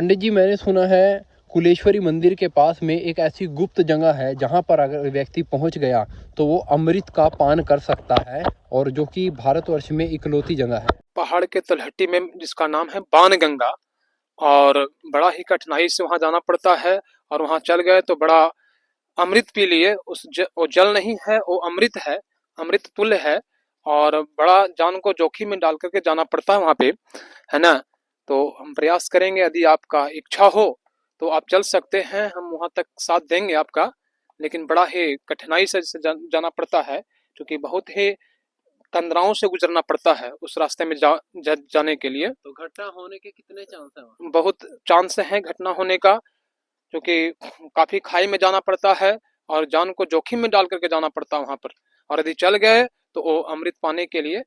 पंडित जी, मैंने सुना है कुलेश्वरी मंदिर के पास में एक ऐसी गुप्त जगह है जहां पर अगर व्यक्ति पहुंच गया तो वो अमृत का पान कर सकता है, और जो कि भारतवर्ष में इकलौती जगह है। पहाड़ के तलहटी में, जिसका नाम है बाणगंगा। और बड़ा ही कठिनाई से वहां जाना पड़ता है, और वहां चल गए तो बड़ा अमृत पी लिए। वो जल नहीं है, वो अमृत है, अमृत तुल्य है। और बड़ा जान को जोखिम में डाल करके जाना पड़ता है वहां पे, है ना। तो हम प्रयास करेंगे, यदि आपका इच्छा हो तो आप चल सकते हैं, हम वहां तक साथ देंगे आपका। लेकिन बड़ा ही कठिनाई से जाना पड़ता है, क्योंकि बहुत ही कंदराओं से गुजरना पड़ता है उस रास्ते में जाने के लिए। तो घटना होने के कितने चांस है? बहुत चांस है घटना होने का, क्योंकि काफी खाई में जाना पड़ता है और जान को जोखिम में डाल करके जाना पड़ता है वहां पर। और यदि चल गए तो वो अमृत पाने के लिए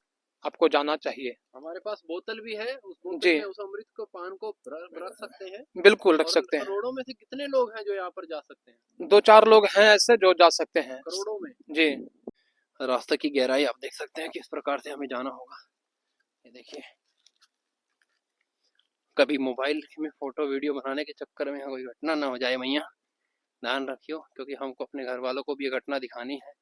आपको जाना चाहिए। हमारे पास बोतल भी है, उस बोतल जी, में उस अमृत को पान को रख सकते हैं। बिल्कुल रख और सकते हैं। करोड़ों में से कितने लोग हैं जो यहाँ पर जा सकते हैं? 2-4 लोग हैं ऐसे जो जा सकते हैं। करोड़ों में। जी, रास्ते की गहराई आप देख सकते हैं किस प्रकार से हमें जाना होगा। ये देखिए, कभी मोबाइल में फोटो वीडियो बनाने के चक्कर में कोई घटना ना हो जाए मैया, ध्यान रखियो, क्योंकि हमको अपने घर वालों को भी ये घटना दिखानी है।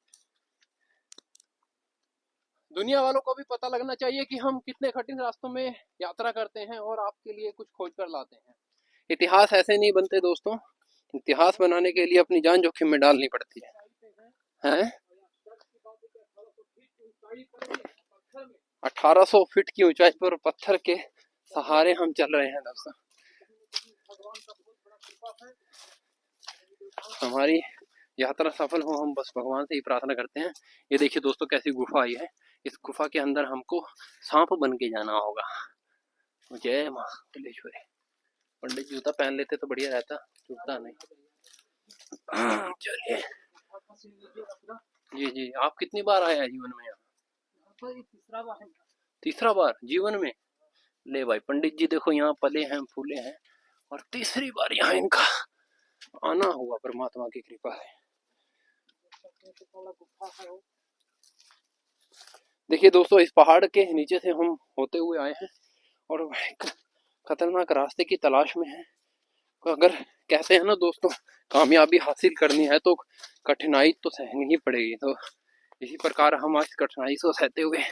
दुनिया वालों को भी पता लगना चाहिए कि हम कितने कठिन रास्तों में यात्रा करते हैं और आपके लिए कुछ खोज कर लाते हैं। इतिहास ऐसे नहीं बनते दोस्तों, इतिहास बनाने के लिए अपनी जान जोखिम में डालनी पड़ती है। 1800 फीट की ऊंचाई पर पत्थर के सहारे हम चल रहे हैं दोस्तों। हमारी यात्रा सफल हो, हम बस भगवान से ही प्रार्थना करते हैं। ये देखिए दोस्तों, कैसी गुफा आई है। इस गुफा के अंदर हमको सांप बन के जाना होगा। जय मां कुलेश्वरी। पंडित जूता पहन लेते तो बढ़िया रहता, जूता नहीं। चलिए जी जी। आप कितनी बार आए हैं जीवन में यहाँ? तीसरा बार जीवन में। ले भाई पंडित जी, देखो यहाँ पले हैं फूले हैं, और तीसरी बार यहाँ इनका आना हुआ परमात्मा की कृपा है। देखिए दोस्तों, इस पहाड़ के नीचे से हम होते हुए आए हैं और एक खतरनाक रास्ते की तलाश में हैं। अगर कहते हैं ना दोस्तों, कामयाबी हासिल करनी है तो कठिनाई तो सहनी ही पड़ेगी। तो इसी प्रकार हम आज कठिनाई को सहते हुए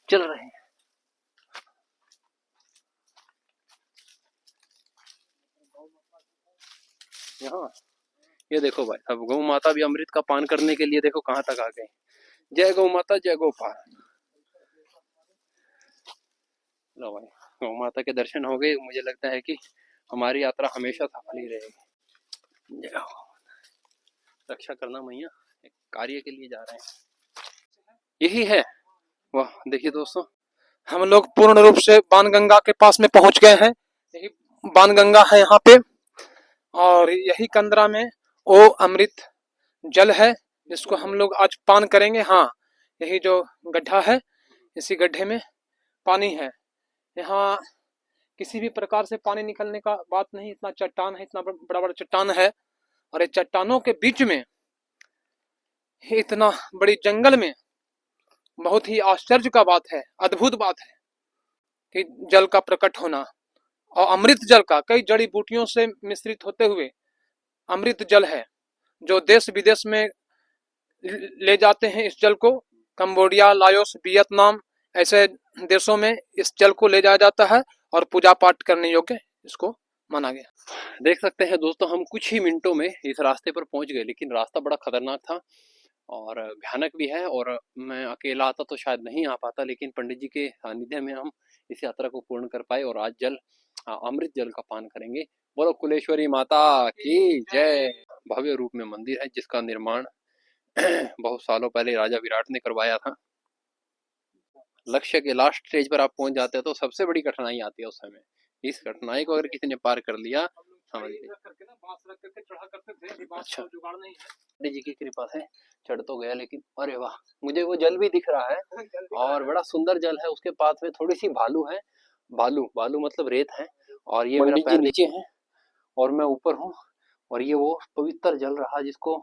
चल रहे हैं। यहाँ ये देखो भाई, अब गौ माता भी अमृत का पान करने के लिए देखो कहाँ तक आ गए। जय गौ माता, जय गोपाल। लो भाई, गौ माता के दर्शन हो गए। मुझे लगता है कि हमारी यात्रा हमेशा सफल ही रहेगी। जय हो। रक्षा करना मैया, एक कार्य के लिए जा रहे हैं, यही है। वाह देखिए दोस्तों, हम लोग पूर्ण रूप से बाणगंगा के पास में पहुंच गए हैं। यही बाणगंगा है यहाँ पे, और यही कंदरा में वो अमृत जल है जिसको हम लोग आज पान करेंगे। हाँ, यही जो गड्ढा है, इसी गड्ढे में पानी है। यहाँ किसी भी प्रकार से पानी निकलने का बात नहीं। इतना चट्टान है, इतना बड़ा बड़ा चट्टान है, और ये चट्टानों के बीच में इतना बड़ी जंगल में बहुत ही आश्चर्य का बात है, अद्भुत बात है कि जल का प्रकट होना। और अमृत जल का कई जड़ी बूटियों से मिश्रित होते हुए अमृत जल है, जो देश विदेश में ले जाते हैं इस जल को। कंबोडिया, लाओस, वियतनाम ऐसे देशों में इस जल को ले जाया जाता है और पूजा पाठ करने योग्य इसको माना गया। देख सकते हैं दोस्तों, हम कुछ ही मिनटों में इस रास्ते पर पहुंच गए, लेकिन रास्ता बड़ा खतरनाक था और भयानक भी है। और मैं अकेला आता तो शायद नहीं आ पाता, लेकिन पंडित जी के सानिध्य में हम इस यात्रा को पूर्ण कर पाए और आज अमृत जल का पान करेंगे। बोलो कुलेश्वरी माता की जय। भव्य रूप में मंदिर है जिसका निर्माण बहुत सालों पहले राजा विराट ने करवाया था। लक्ष्य के लास्ट स्टेज पर आप पहुंच जाते हैं तो सबसे बड़ी कठिनाई आती है उस समय। इस कठिनाई को अगर किसी ने पार कर लिया, समझ लीजिए। अच्छा, पंडित जी की कृपा से चढ़ तो गया, लेकिन अरे वाह, मुझे वो जल भी दिख रहा है और बड़ा सुंदर जल है। उसके पास में थोड़ी सी भालू है, बालू बालू मतलब रेत है, और ये मेरा पैर नीचे है और मैं ऊपर हूँ। और ये वो पवित्र जल रहा जिसको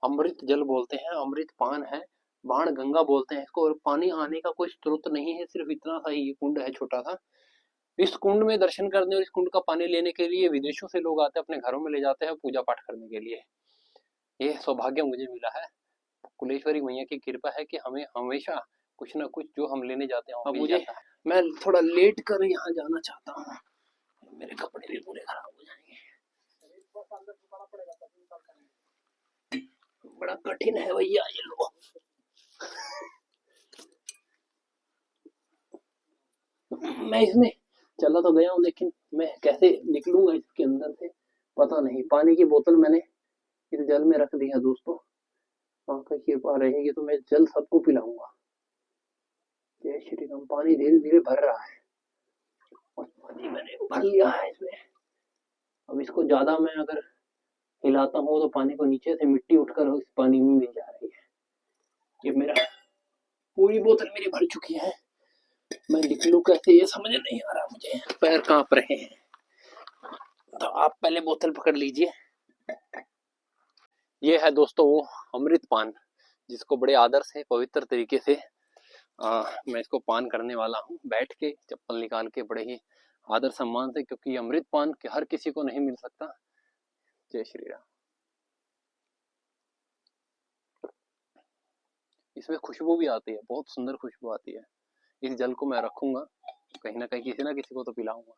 अमृत जल बोलते हैं, अमृत पान है, बाण गंगा बोलते हैं इसको। और पानी आने का कोई स्रोत नहीं है, सिर्फ इतना सा ही कुंड है छोटा सा, इस कुंड में दर्शन करने और इस कुंड का पानी लेने के लिए विदेशों से लोग आते हैं, अपने घरों में ले जाते हैं पूजा पाठ करने के लिए। ये सौभाग्य मुझे मिला है। कुलेश्वरी मैया की कृपा है कि हमें हमेशा कुछ ना कुछ जो हम लेने जाते हैं अब मुझे मैं थोड़ा लेट कर यहाँ जाना चाहता हूँ, मेरे कपड़े भी पूरे खराब हो जाएंगे। बड़ा कठिन है भैया ये लो। मैं इसमें चला तो गया हूँ लेकिन मैं कैसे निकलूंगा इसके अंदर से पता नहीं। पानी की बोतल मैंने इस जल में रख दिया दोस्तों, वहां का कृपा रहेगी तो मैं जल सबको पिलाऊंगा। जय श्री राम। पानी धीरे धीरे भर रहा है और पानी मैंने भर लिया है इसमें। अब इसको ज्यादा मैं अगर हिलाता हूँ तो पानी को नीचे से मिट्टी उठकर इस पानी में मिल जा रही है। ये मेरा पूरी बोतल मेरी भर चुकी है, मैं निकलूं कैसे ये समझ नहीं आ रहा मुझे, पैर कांप रहे हैं। तो आप पहले बोतल पकड़ लीजिए। ये है दोस्तों वो अमृत पान जिसको बड़े आदर से पवित्र तरीके से मैं इसको पान करने वाला हूँ, बैठ के चप्पल निकाल के बड़े ही आदर सम्मान से, क्योंकि अमृत पान हर किसी को नहीं मिल सकता। जय श्री राम। इसमें खुशबू भी आती है, बहुत सुंदर खुशबू आती है। इस जल को मैं रखूंगा, कहीं ना कहीं किसी ना किसी को तो पिलाऊंगा।